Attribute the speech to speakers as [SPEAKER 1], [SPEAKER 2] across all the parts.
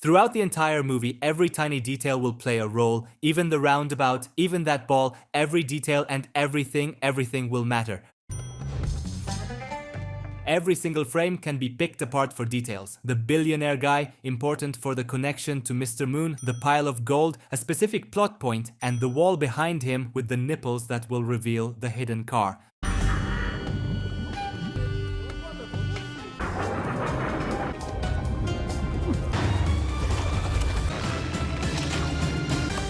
[SPEAKER 1] Throughout the entire movie, every tiny detail will play a role, even the roundabout, even that ball, every detail and everything will matter. Every single frame can be picked apart for details. The billionaire guy, important for the connection to Mr. Moon, the pile of gold, a specific plot point, and the wall behind him with the nipples that will reveal the hidden car.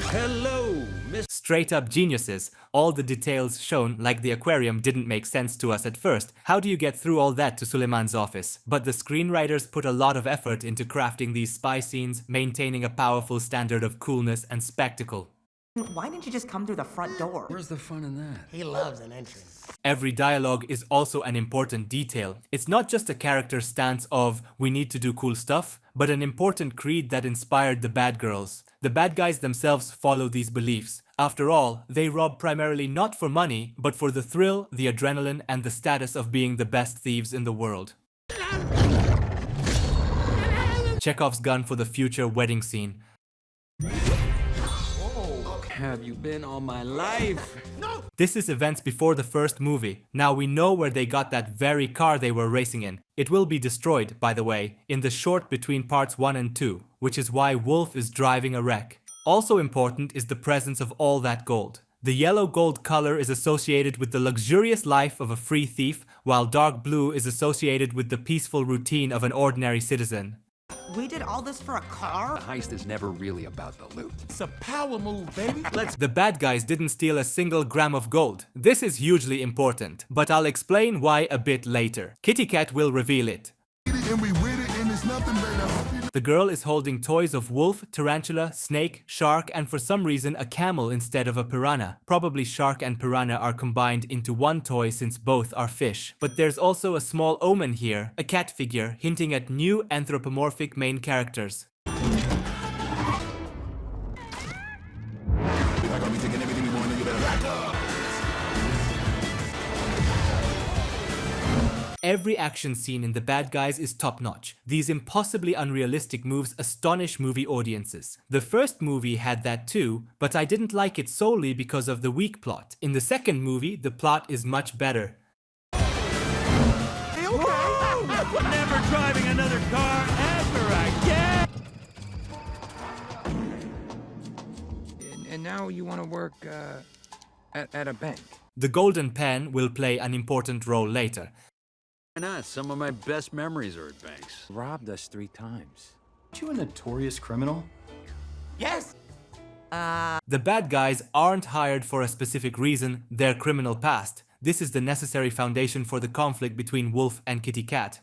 [SPEAKER 2] Hello, Miss.
[SPEAKER 1] Straight up geniuses. All the details shown, like the aquarium, didn't make sense to us at first. How do you get through all that to Suleiman's office? But the screenwriters put a lot of effort into crafting these spy scenes, maintaining a powerful standard of coolness and spectacle.
[SPEAKER 3] Why didn't you just come through the front door?
[SPEAKER 2] Where's the fun in that?
[SPEAKER 4] He loves an entrance.
[SPEAKER 1] Every dialogue is also an important detail. It's not just a character stance of, we need to do cool stuff, but an important creed that inspired the bad girls. The bad guys themselves follow these beliefs. After all, they rob primarily not for money, but for the thrill, the adrenaline, and the status of being the best thieves in the world. Chekhov's gun for the future wedding scene.
[SPEAKER 2] Have you been all my life?
[SPEAKER 4] No!
[SPEAKER 1] This is events before the first movie. Now we know where they got that very car they were racing in. It will be destroyed, by the way, in the short between parts 1 and 2, which is why Wolf is driving a wreck. Also important is the presence of all that gold. The yellow gold color is associated with the luxurious life of a free thief, while dark blue is associated with the peaceful routine of an ordinary citizen.
[SPEAKER 3] We did all this for a car?
[SPEAKER 2] The heist is never really about the loot.
[SPEAKER 4] It's a power move, baby.
[SPEAKER 1] The bad guys didn't steal a single gram of gold. This is hugely important, but I'll explain why a bit later. Kitty Cat will reveal it.
[SPEAKER 5] And we with it, and it's nothing but
[SPEAKER 1] The girl is holding toys of wolf, tarantula, snake, shark, and for some reason a camel instead of a piranha. Probably shark and piranha are combined into one toy since both are fish. But there's also a small omen here, a cat figure, hinting at new anthropomorphic main characters. Every action scene in The Bad Guys is top-notch. These impossibly unrealistic moves astonish movie audiences. The first movie had that too, but I didn't like it solely because of the weak plot. In the second movie, the plot is much better.
[SPEAKER 2] Never driving another car ever again! And now you want to work at a bank?
[SPEAKER 1] The golden pen will play an important role later.
[SPEAKER 2] Why not? Some of my best memories are at banks.
[SPEAKER 6] Robbed us 3 times.
[SPEAKER 7] Aren't you a notorious criminal?
[SPEAKER 4] Yes!
[SPEAKER 1] The bad guys aren't hired for a specific reason, their criminal past. This is the necessary foundation for the conflict between Wolf and Kitty Cat.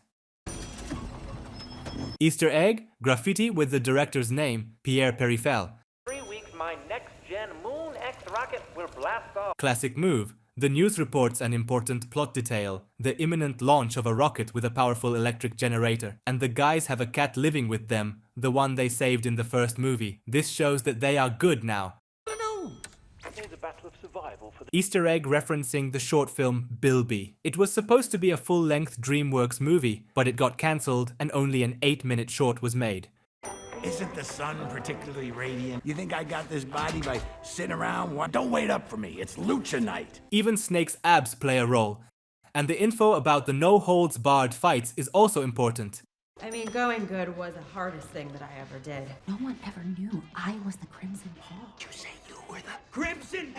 [SPEAKER 1] Easter egg, graffiti with the director's name, Pierre Perifel.
[SPEAKER 8] 3 weeks, my next-gen Moon X rocket will blast off.
[SPEAKER 1] Classic move. The news reports an important plot detail, the imminent launch of a rocket with a powerful electric generator, and the guys have a cat living with them, the one they saved in the first movie. This shows that they are good now.
[SPEAKER 8] There's a battle of survival for the
[SPEAKER 1] Easter egg referencing the short film Bilby. It was supposed to be a full-length DreamWorks movie, but it got cancelled and only an 8-minute short was made.
[SPEAKER 4] Isn't the sun particularly radiant? You think I got this body by sitting around? Don't wait up for me. It's lucha night.
[SPEAKER 1] Even Snake's abs play a role. And the info about the no-holds-barred fights is also important.
[SPEAKER 9] I mean, going good was the hardest thing that I ever did.
[SPEAKER 10] No one ever knew I was the Crimson Paw.
[SPEAKER 4] You say you were the
[SPEAKER 2] Crimson!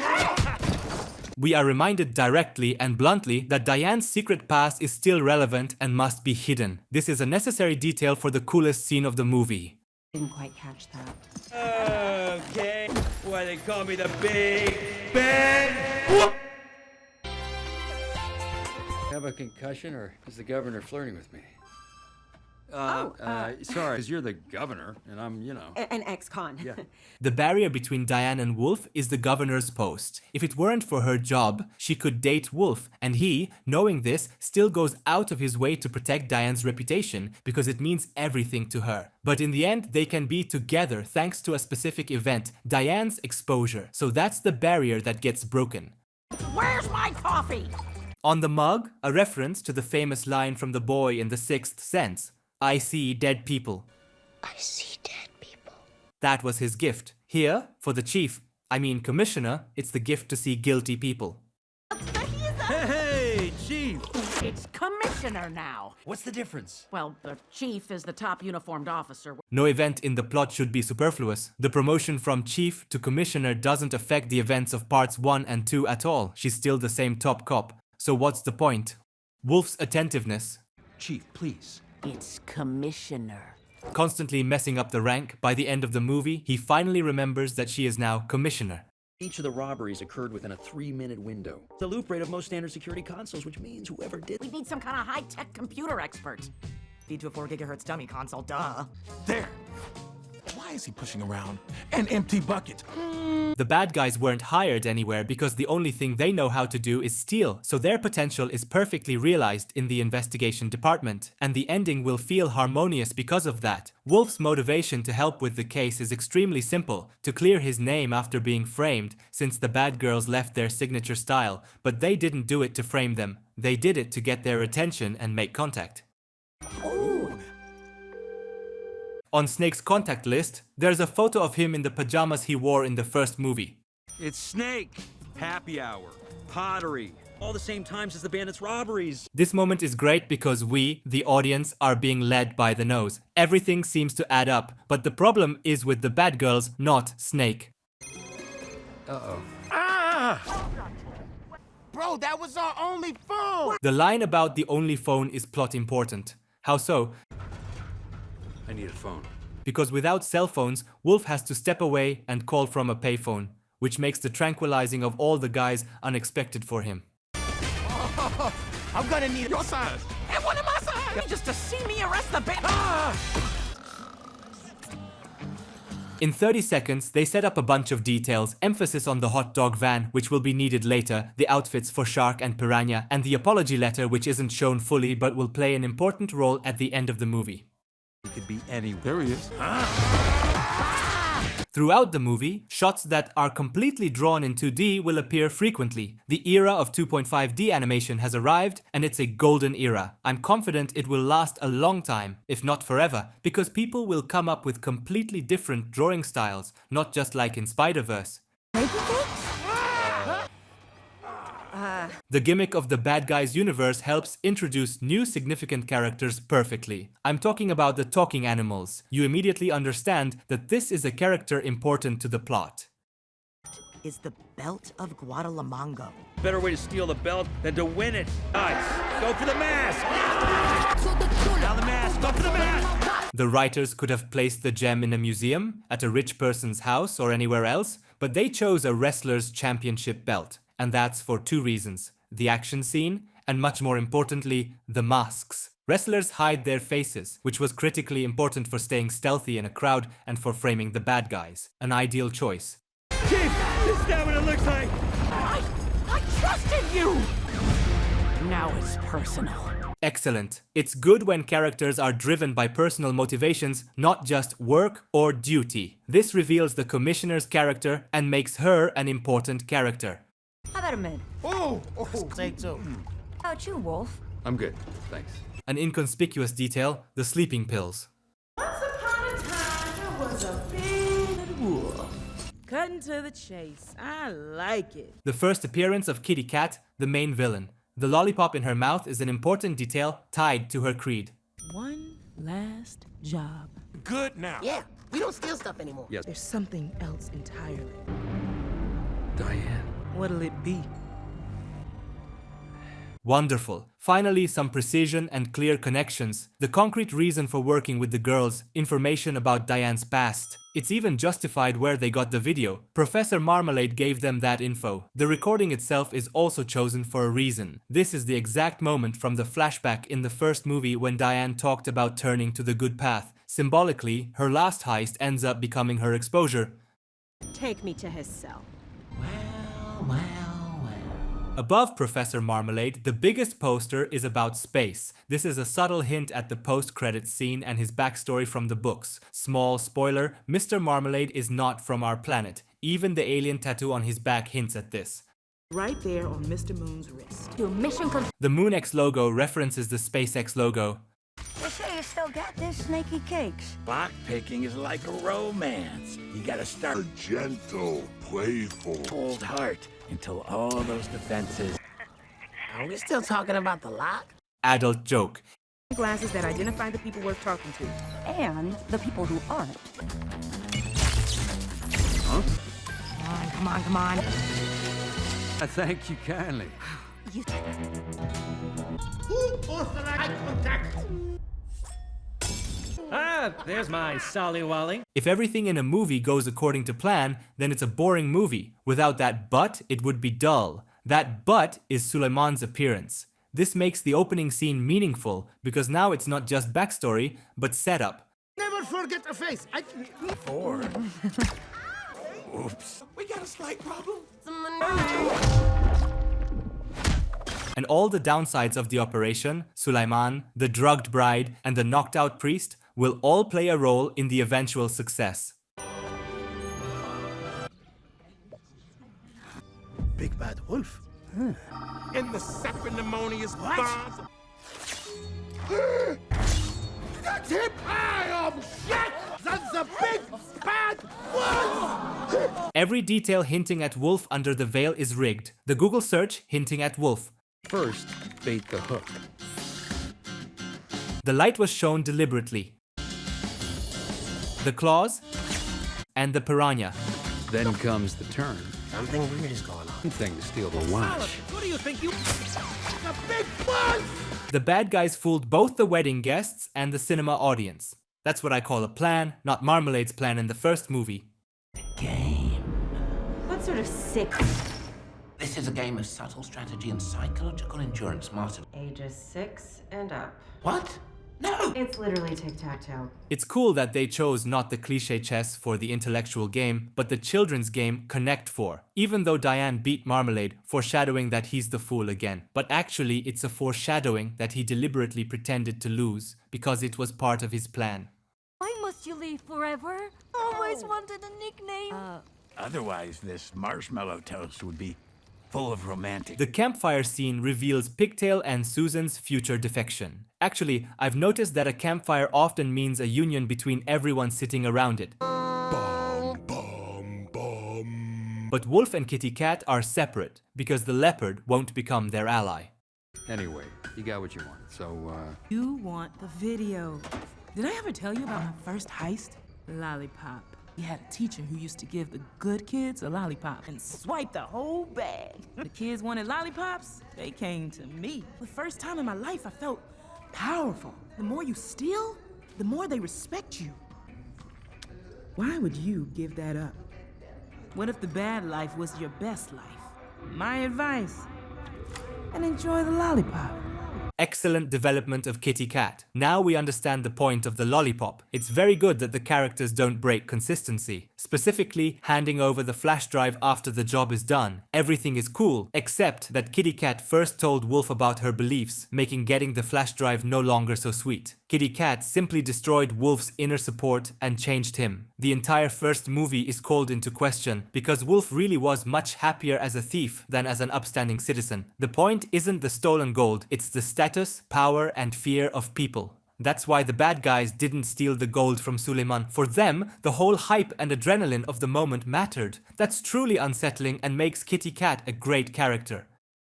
[SPEAKER 1] We are reminded directly and bluntly that Diane's secret past is still relevant and must be hidden. This is a necessary detail for the coolest scene of the movie.
[SPEAKER 10] Didn't quite catch that.
[SPEAKER 2] Okay. Why they call me the Big Ben? Have a concussion, or is the governor flirting with me? Sorry, because you're the governor, and I'm,
[SPEAKER 9] An ex-con.
[SPEAKER 2] Yeah.
[SPEAKER 1] The barrier between Diane and Wolf is the governor's post. If it weren't for her job, she could date Wolf, and he, knowing this, still goes out of his way to protect Diane's reputation because it means everything to her. But in the end, they can be together thanks to a specific event, Diane's exposure. So that's the barrier that gets broken.
[SPEAKER 3] Where's my coffee?
[SPEAKER 1] On the mug, a reference to the famous line from the boy in The Sixth Sense. I see dead people.
[SPEAKER 10] I see dead people.
[SPEAKER 1] that was his gift. Here, for the chief, commissioner, it's the gift to see guilty people.
[SPEAKER 4] Hey, Chief!
[SPEAKER 3] It's commissioner now.
[SPEAKER 4] What's the difference?
[SPEAKER 3] Well, the chief is the top uniformed officer.
[SPEAKER 1] No event in the plot should be superfluous. The promotion from chief to commissioner doesn't affect the events of parts 1 and 2 at all. She's still the same top cop. So what's the point? Wolf's attentiveness.
[SPEAKER 4] Chief, please.
[SPEAKER 3] It's commissioner.
[SPEAKER 1] Constantly messing up the rank, by the end of the movie, he finally remembers that she is now commissioner.
[SPEAKER 6] Each of the robberies occurred within a 3-minute window. The loop rate of most standard security consoles, which means whoever did...
[SPEAKER 3] We need some kind of high-tech computer expert. Feed to a 4 gigahertz dummy console, duh.
[SPEAKER 5] There. Why is he pushing around an empty bucket?
[SPEAKER 1] The bad guys weren't hired anywhere because the only thing they know how to do is steal, so their potential is perfectly realized in the investigation department, and the ending will feel harmonious because of that. Wolf's motivation to help with the case is extremely simple, to clear his name after being framed, since the bad girls left their signature style, but they didn't do it to frame them, they did it to get their attention and make contact. On Snake's contact list, there's a photo of him in the pajamas he wore in the first movie.
[SPEAKER 6] It's Snake. Happy hour. Pottery. All the same times as the bandits' robberies.
[SPEAKER 1] This moment is great because we, the audience, are being led by the nose. Everything seems to add up, but the problem is with the bad girls, not Snake.
[SPEAKER 3] Bro, that was our only phone!
[SPEAKER 1] The line about the only phone is plot important. How so?
[SPEAKER 6] I need a phone.
[SPEAKER 1] Because without cell phones, Wolf has to step away and call from a payphone, which makes the tranquilizing of all the guys unexpected for him.
[SPEAKER 3] I'm gonna need your side. And one of my side! Just to see me arrest the band.
[SPEAKER 1] In 30 seconds, they set up a bunch of details, emphasis on the hot dog van, which will be needed later, the outfits for Shark and Piranha, and the apology letter, which isn't shown fully but will play an important role at the end of the movie.
[SPEAKER 6] It could be anywhere.
[SPEAKER 5] There he is.
[SPEAKER 1] Throughout the movie, shots that are completely drawn in 2D will appear frequently. The era of 2.5D animation has arrived, and it's a golden era. I'm confident it will last a long time, if not forever, because people will come up with completely different drawing styles, not just like in Spider-Verse. The gimmick of the bad guys universe helps introduce new significant characters perfectly. I'm talking about the talking animals. You immediately understand that this is a character important to the plot.
[SPEAKER 3] Is the belt of Guadalamango.
[SPEAKER 6] Better way to steal the belt than to win it. Guys, go for the mask! Now the mask, go for the mask!
[SPEAKER 1] The writers could have placed the gem in a museum, at a rich person's house, or anywhere else, but they chose a wrestler's championship belt. And that's for 2 reasons. The action scene, and much more importantly, the masks. Wrestlers hide their faces, which was critically important for staying stealthy in a crowd and for framing the bad guys. An ideal choice.
[SPEAKER 6] Chief, this is not what it looks like!
[SPEAKER 3] I trusted you! Now it's personal.
[SPEAKER 1] Excellent. It's good when characters are driven by personal motivations, not just work or duty. This reveals the commissioner's character and makes her an important character.
[SPEAKER 10] How about a mid?
[SPEAKER 3] Take 2.
[SPEAKER 10] How about you, Wolf?
[SPEAKER 5] I'm good, thanks.
[SPEAKER 1] An inconspicuous detail, the sleeping pills.
[SPEAKER 9] Once upon a time, there was a big wolf. Cutting to the chase. I like it.
[SPEAKER 1] The first appearance of Kitty Cat, the main villain. The lollipop in her mouth is an important detail tied to her creed.
[SPEAKER 9] One last job.
[SPEAKER 5] Good now.
[SPEAKER 3] Yeah, we don't steal stuff anymore.
[SPEAKER 6] Yes.
[SPEAKER 9] There's something else entirely.
[SPEAKER 6] Diane.
[SPEAKER 9] What'll it be?
[SPEAKER 1] Wonderful. Finally, some precision and clear connections. The concrete reason for working with the girls, information about Diane's past. It's even justified where they got the video. Professor Marmalade gave them that info. The recording itself is also chosen for a reason. This is the exact moment from the flashback in the first movie when Diane talked about turning to the good path. Symbolically, her last heist ends up becoming her exposure.
[SPEAKER 9] Take me to his cell.
[SPEAKER 1] Above Professor Marmalade, the biggest poster is about space. This is a subtle hint at the post-credits scene and his backstory from the books. Small spoiler, Mr. Marmalade is not from our planet. Even the alien tattoo on his back hints at this.
[SPEAKER 9] Right there on Mr. Moon's wrist.
[SPEAKER 10] Do mission
[SPEAKER 1] The MoonX logo references the SpaceX logo.
[SPEAKER 3] They say
[SPEAKER 10] still got this snaky cakes.
[SPEAKER 4] Lock picking is like a romance. You gotta start
[SPEAKER 5] Gentle, playful.
[SPEAKER 4] cold heart until all those defenses. Are we still talking about the lock?
[SPEAKER 1] Adult joke.
[SPEAKER 9] Glasses that identify the people worth talking to.
[SPEAKER 10] And the people who aren't.
[SPEAKER 2] Come on.
[SPEAKER 3] I thank you kindly.
[SPEAKER 6] Ah, there's my Solly Wally.
[SPEAKER 1] If everything in a movie goes according to plan, then it's a boring movie. Without that but, it would be dull. That but is Suleiman's appearance. This makes the opening scene meaningful because now it's not just backstory, but setup.
[SPEAKER 3] Never forget a face.
[SPEAKER 4] Four. Oops.
[SPEAKER 5] We got a slight problem.
[SPEAKER 1] And all the downsides of the operation, Suleiman, the drugged bride, and the knocked out priest, will all play a role in the eventual success.
[SPEAKER 3] Big bad wolf.
[SPEAKER 5] In the sanctimonious bonds.
[SPEAKER 3] That's him! I am shit! That's a big bad wolf!
[SPEAKER 1] Every detail hinting at wolf under the veil is rigged. The Google search hinting at wolf.
[SPEAKER 2] First, bait the hook.
[SPEAKER 1] The light was shown deliberately. The claws and the piranha.
[SPEAKER 2] Then comes the turn.
[SPEAKER 3] Something weird is going on.
[SPEAKER 2] Thing to steal the watch.
[SPEAKER 6] Who do you think you...
[SPEAKER 3] The big wolf!
[SPEAKER 1] The bad guys fooled both the wedding guests and the cinema audience. That's what I call a plan, not Marmalade's plan in the first movie.
[SPEAKER 4] Game.
[SPEAKER 10] What sort of sick
[SPEAKER 11] This is a game of subtle strategy and psychological endurance mastered.
[SPEAKER 12] Ages 6 and up.
[SPEAKER 11] What? No!
[SPEAKER 12] It's literally tic-tac-toe.
[SPEAKER 1] It's cool that they chose not the cliché chess for the intellectual game, but the children's game Connect 4. Even though Diane beat Marmalade, foreshadowing that he's the fool again. But actually, it's a foreshadowing that he deliberately pretended to lose, because it was part of his plan.
[SPEAKER 10] Why must you leave forever? Always wanted a nickname.
[SPEAKER 4] Otherwise, this marshmallow toast would be full of romantic.
[SPEAKER 1] The campfire scene reveals Pigtail and Susan's future defection. Actually, I've noticed that a campfire often means a union between everyone sitting around it. But Wolf and Kitty Cat are separate, because the leopard won't become their ally.
[SPEAKER 2] Anyway, you got what you wanted, so,
[SPEAKER 9] You want the video. Did I ever tell you about my first heist? Lollipop. We had a teacher who used to give the good kids a lollipop and swipe the whole bag. The kids wanted lollipops, they came to me. The first time in my life I felt powerful. The more you steal, the more they respect you. Why would you give that up? What if the bad life was your best life? My advice, and enjoy the lollipop.
[SPEAKER 1] Excellent development of Kitty Cat. Now we understand the point of the lollipop. It's very good that the characters don't break consistency. Specifically, handing over the flash drive after the job is done. Everything is cool, except that Kitty Cat first told Wolf about her beliefs, making getting the flash drive no longer so sweet. Kitty Cat simply destroyed Wolf's inner support and changed him. The entire first movie is called into question because Wolf really was much happier as a thief than as an upstanding citizen. The point isn't the stolen gold, it's the status, power, and fear of people. That's why the bad guys didn't steal the gold from Suleiman. For them, the whole hype and adrenaline of the moment mattered. That's truly unsettling and makes Kitty Cat a great character.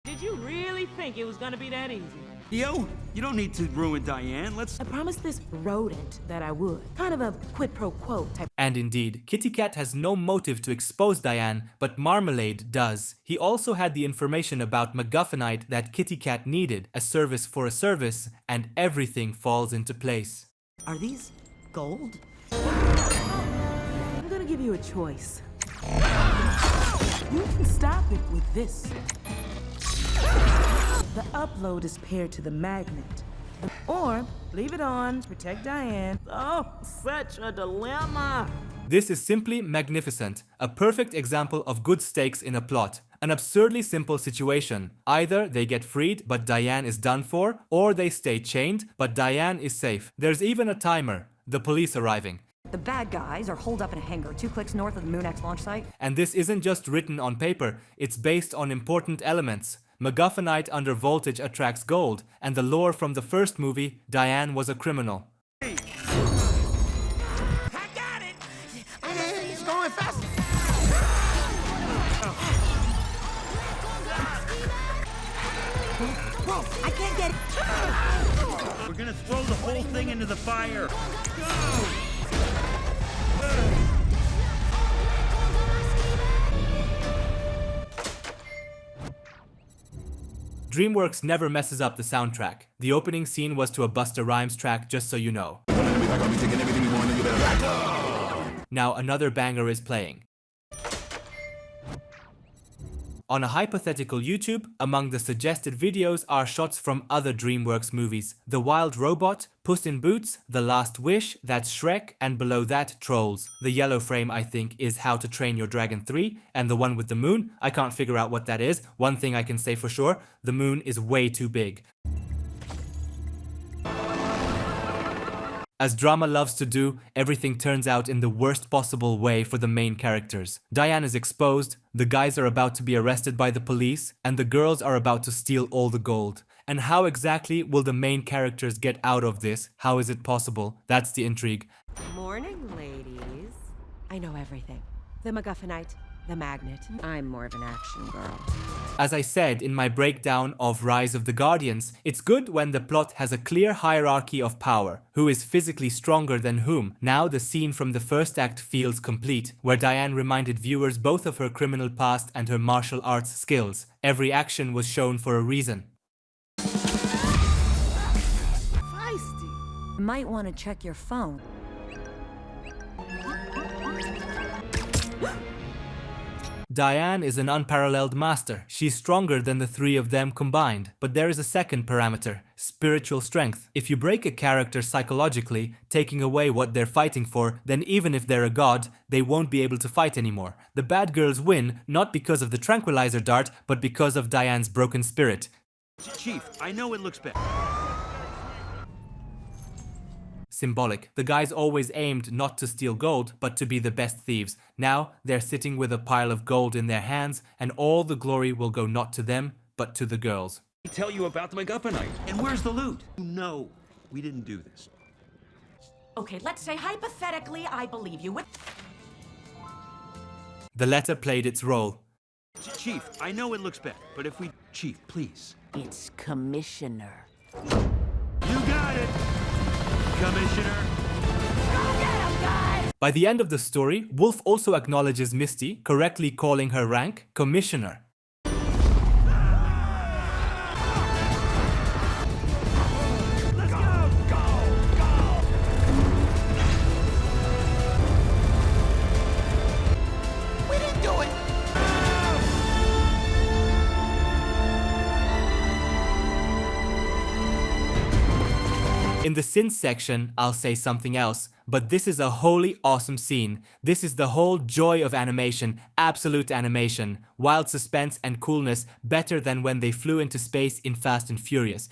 [SPEAKER 9] Did you really think it was gonna be that easy?
[SPEAKER 3] Yo, you don't need to ruin Diane.
[SPEAKER 9] I promised this rodent that I would. Kind of a quid pro quo type.
[SPEAKER 1] And indeed, Kitty Cat has no motive to expose Diane, but Marmalade does. He also had the information about MacGuffinite that Kitty Cat needed, a service for a service, and everything falls into place.
[SPEAKER 9] Are these gold? I'm gonna give you a choice. You can stop it with this. The upload is paired to the magnet. Or leave it on, protect Diane. Oh, such a dilemma.
[SPEAKER 1] This is simply magnificent, a perfect example of good stakes in a plot. An absurdly simple situation. Either they get freed, but Diane is done for, or they stay chained, but Diane is safe. There's even a timer, the police arriving.
[SPEAKER 10] The bad guys are holed up in a hangar 2 clicks north of the Moon X launch site.
[SPEAKER 1] And this isn't just written on paper, it's based on important elements. MacGuffinite under voltage attracts gold, and the lore from the first movie, Diane was a criminal.
[SPEAKER 3] I can't get
[SPEAKER 6] We're gonna throw the whole thing into the fire.
[SPEAKER 1] DreamWorks never messes up the soundtrack. The opening scene was to a Busta Rhymes track, just so you know. Now another banger is playing. On a hypothetical YouTube, among the suggested videos are shots from other DreamWorks movies. The Wild Robot, Puss in Boots, The Last Wish, that's Shrek, and below that, Trolls. The yellow frame, I think, is How to Train Your Dragon 3, and the one with the moon, I can't figure out what that is. One thing I can say for sure, the moon is way too big. As drama loves to do, everything turns out in the worst possible way for the main characters. Diane is exposed, the guys are about to be arrested by the police, and the girls are about to steal all the gold. And how exactly will the main characters get out of this? How is it possible? That's the intrigue.
[SPEAKER 13] Morning, ladies. I know everything. The MacGuffinite, the magnet. I'm more of an action girl.
[SPEAKER 1] As I said in my breakdown of Rise of the Guardians, it's good when the plot has a clear hierarchy of power. Who is physically stronger than whom? Now the scene from the first act feels complete, where Diane reminded viewers both of her criminal past and her martial arts skills. Every action was shown for a reason.
[SPEAKER 10] Feisty. Might want to check your phone.
[SPEAKER 1] Diane is an unparalleled master. She's stronger than the three of them combined. But there is a second parameter, spiritual strength. If you break a character psychologically, taking away what they're fighting for, then even if they're a god, they won't be able to fight anymore. The bad girls win, not because of the tranquilizer dart, but because of Diane's broken spirit.
[SPEAKER 6] Chief, I know it looks bad.
[SPEAKER 1] Symbolic. The guys always aimed not to steal gold, but to be the best thieves. Now, they're sitting with a pile of gold in their hands, and all the glory will go not to them, but to the girls.
[SPEAKER 6] I tell you about the MacGuffinite. And where's the loot? No, we didn't do this.
[SPEAKER 3] Okay, let's say hypothetically I believe you.
[SPEAKER 1] The letter played its role.
[SPEAKER 6] Chief, I know it looks bad, but if we... Chief, please.
[SPEAKER 3] It's Commissioner.
[SPEAKER 6] You got it, Commissioner.
[SPEAKER 3] Go get him, guys!
[SPEAKER 1] By the end of the story, Wolf also acknowledges Misty, correctly calling her rank Commissioner. In the sin section, I'll say something else, but this is a wholly awesome scene. This is the whole joy of animation, absolute animation, wild suspense and coolness, better than when they flew into space in Fast and Furious.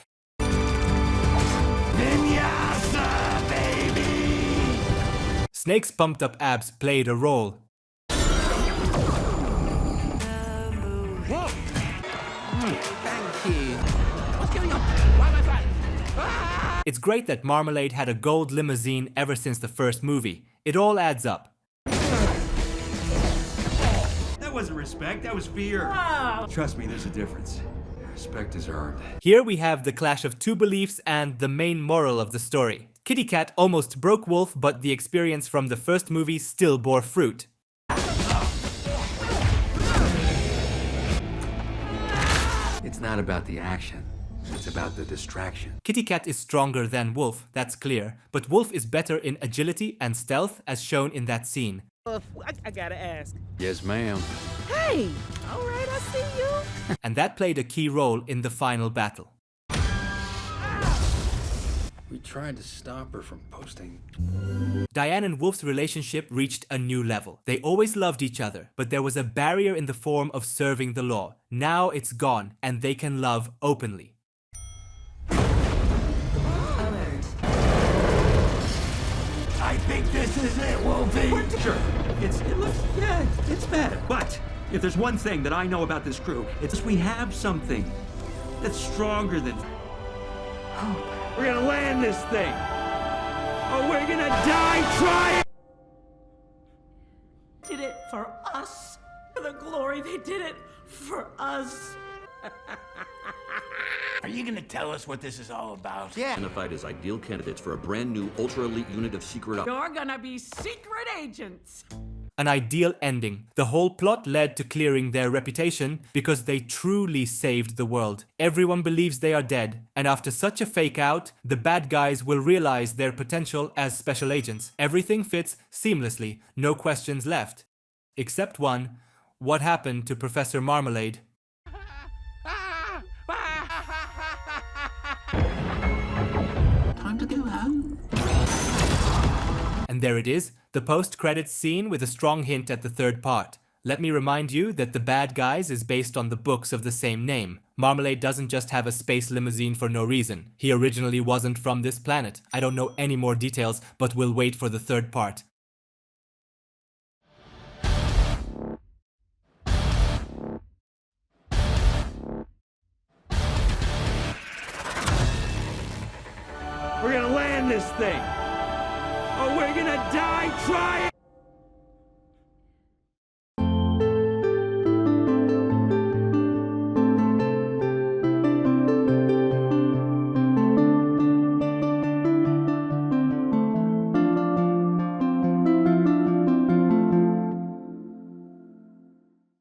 [SPEAKER 4] Vinyasa, baby!
[SPEAKER 1] Snake's pumped up abs played a role.
[SPEAKER 3] Whoa! Thank you. What's going on? Why am I fighting?
[SPEAKER 1] It's great that Marmalade had a gold limousine ever since the first movie. It all adds up.
[SPEAKER 6] That wasn't respect, that was fear.
[SPEAKER 3] Oh.
[SPEAKER 5] Trust me, there's a difference. Respect is earned.
[SPEAKER 1] Here we have the clash of two beliefs and the main moral of the story. Kitty Cat almost broke Wolf, but the experience from the first movie still bore fruit.
[SPEAKER 14] It's not about the action. It's about the distraction.
[SPEAKER 1] Kitty Cat is stronger than Wolf, that's clear, but Wolf is better in agility and stealth as shown in that scene.
[SPEAKER 15] I gotta ask.
[SPEAKER 14] Yes, ma'am.
[SPEAKER 15] Hey! Alright, I see you.
[SPEAKER 1] And that played a key role in the final battle.
[SPEAKER 14] We tried to stop her from posting.
[SPEAKER 1] Diane and Wolf's relationship reached a new level. They always loved each other, but there was a barrier in the form of serving the law. Now it's gone, and they can love openly.
[SPEAKER 4] I think this is it, Wolfie.
[SPEAKER 6] Sure, it looks, yeah, it's bad. But if there's one thing that I know about this crew, it's we have something that's stronger than hope. We're gonna land this thing. Or we're gonna die trying.
[SPEAKER 3] Did it for us. For the glory, they did it for us.
[SPEAKER 4] Are you gonna tell us what this is all about?
[SPEAKER 16] Yeah. Identified as ideal candidates for a brand new ultra-elite unit of secret ops.
[SPEAKER 3] You're gonna be secret agents.
[SPEAKER 1] An ideal ending. The whole plot led to clearing their reputation because they truly saved the world. Everyone believes they are dead, and after such a fake out, the bad guys will realize their potential as special agents. Everything fits seamlessly, no questions left. Except one, what happened to Professor Marmalade?
[SPEAKER 11] Time to go home.
[SPEAKER 1] And there it is, the post-credits scene with a strong hint at the third part. Let me remind you that The Bad Guys is based on the books of the same name. Marmalade doesn't just have a space limousine for no reason. He originally wasn't from this planet. I don't know any more details, but we'll wait for the third part.
[SPEAKER 6] We're gonna land this thing! Or we're gonna die trying!